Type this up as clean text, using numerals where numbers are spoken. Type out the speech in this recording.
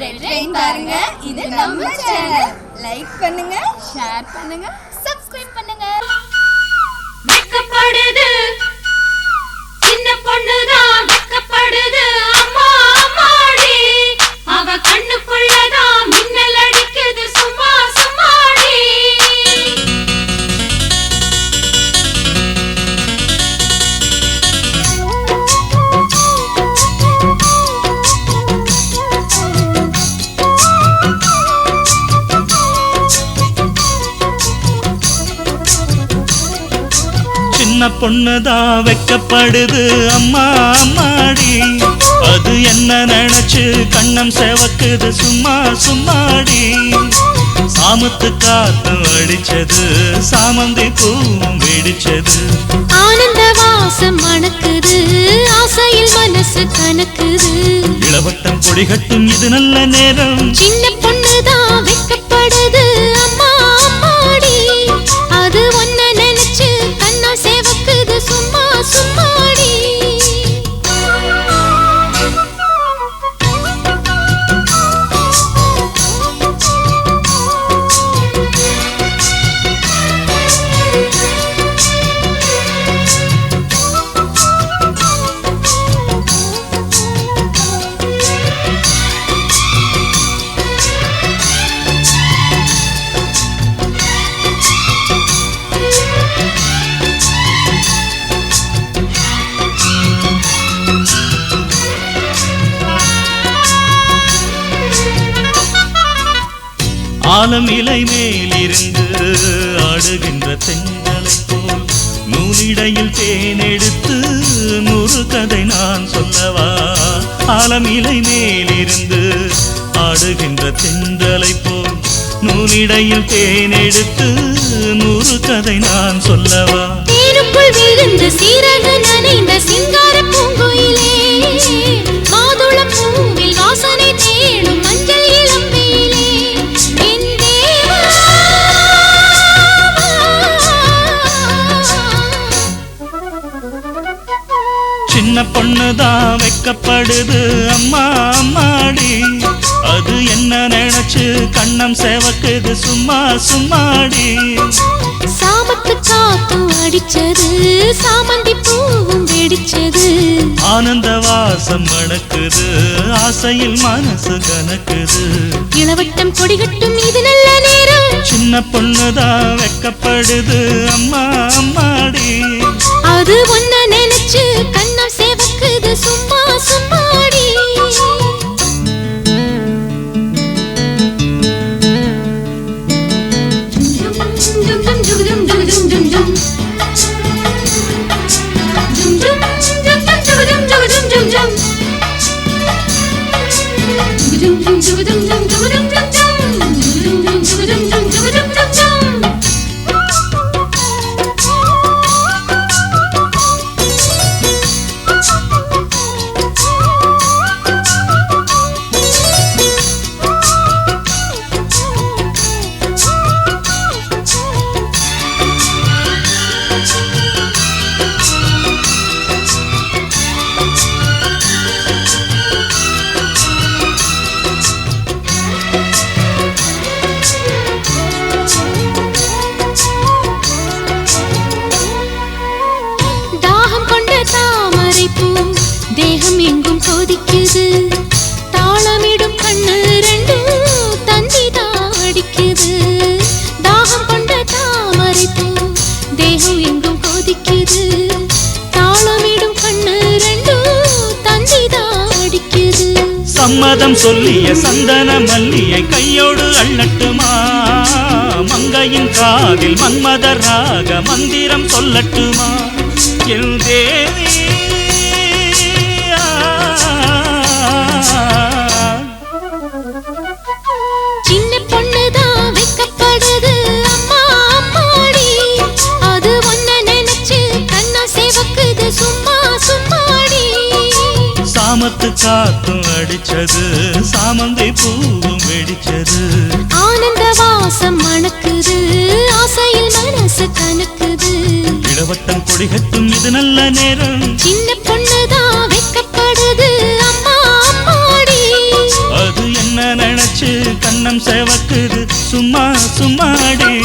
Red rain பாருங்க. இது நம்ம சேனல். லைக் பண்ணுங்க, ஷேர் பண்ணுங்க, சப்ஸ்கிரைப் பண்ணுங்க. வெக்கப்படுது சின்ன பொண்ணுதான், வெக்கப்படுது அம்மா அம்மாடி. அவ கண்ணுக்குள்ளதான் மின்னல் அடிக்குது சும்மா சும்மாடி. சின்ன பொண்ணுதான் வெக்கப்படுது அம்மா அம்மாடி. அது என்ன நினைச்சு கண்ணம் செவக்குது சும்மா சும்மாடி. சாமத்து காத்து அடிச்சது, சாமந்தி பூவும் வெடிச்சது. ஆனந்த வாசம் மணக்குது, ஆசையில் மனசு கணக்குது. இளவட்டம் கொடிகட்டும் இது நல்ல நேரம். சின்ன பொண்ணுதான் வெக்கப்படுது அம்மா அம்மாடி. அது ஒன்ன நினைச்சு கண்ணா சேவக்குது சும்மா சும்மாடி. ஆலம் இலை மேலிருந்து ஆடுகின்ற தென்றலை போல் நூலிடையில் தேனெடுத்து நூறு கதை நான் சொல்லவா. ஆலம் இலை மேலிருந்து ஆடுகின்ற தென்றலை போல் நூலிடையில் தேனெடுத்து நூறு கதை நான் சொல்லவா. தேனுக்குள் விழுந்து சீரக நனைந்த சிங்கார பூங்குயிலே, மாதுள பூவில் வாசனை தேடும் மஞ்சள் இளம்பெயிலே. சின்ன பொண்ணுதான் வெக்கப்படுது அம்மா அம்மாடி. அது என்ன நினைச்சு கண்ணம் செவக்குது சும்மா சும்மாடி. சாமத்து காத்தும் அடிச்சது, சாமந்தி பூவும் வெடிச்சது. ஆனந்த வாசம் மணக்குது, ஆசையில் மனசு கணக்குது. இளவட்டம் கொடிகட்டும் இது நல்ல நேரம். சின்ன பொண்ணுதான் வெக்கப்படுது அம்மா அம்மாடி. அது ஒன்ன நினைச்சு கண்ணம் சேவக்குது சும்மா சும்மாடி. தேகம் எங்கும் கொதிக்குது, தாளமிடும் கண்ணு ரெண்டும் தந்திதான் அடிக்குது. தாகம் கொண்ட தாமரை பூ, தேகம் எங்கும் கொதிக்குது, தாளமிடும் கண்ணு ரெண்டும் தந்திதான் அடிக்குது. சம்மதம் சொல்லிய சந்தன மல்லியை கையோடு அள்ளட்டுமா. மங்கையின் காதில் மன்மதராக மந்திரம் சொல்லட்டுமா. என் தேவி சின்ன பொண்ணுதான் வெக்கப்படுது அம்மா அம்மாடி. அது ஒன்ன நினைச்சு கண்ணா சேவக்குது சும்மா சும்மாடி. சாமத்து காத்தும் அடிச்சது, சாமந்தி பூவும் வெடிச்சது. ஆனந்த வாசம் மணக்குது, ஆசையில் மனசு கணக்குது. இளவட்டம் கொடிகட்டும் இது நல்ல நேரம். சின்ன பொண்ணுதான் வெக்கப்படுது அம்மா அம்மாடி. அது என்ன நினைச்சு கண்ணம் செவக்குது சும்மா சும்மாடி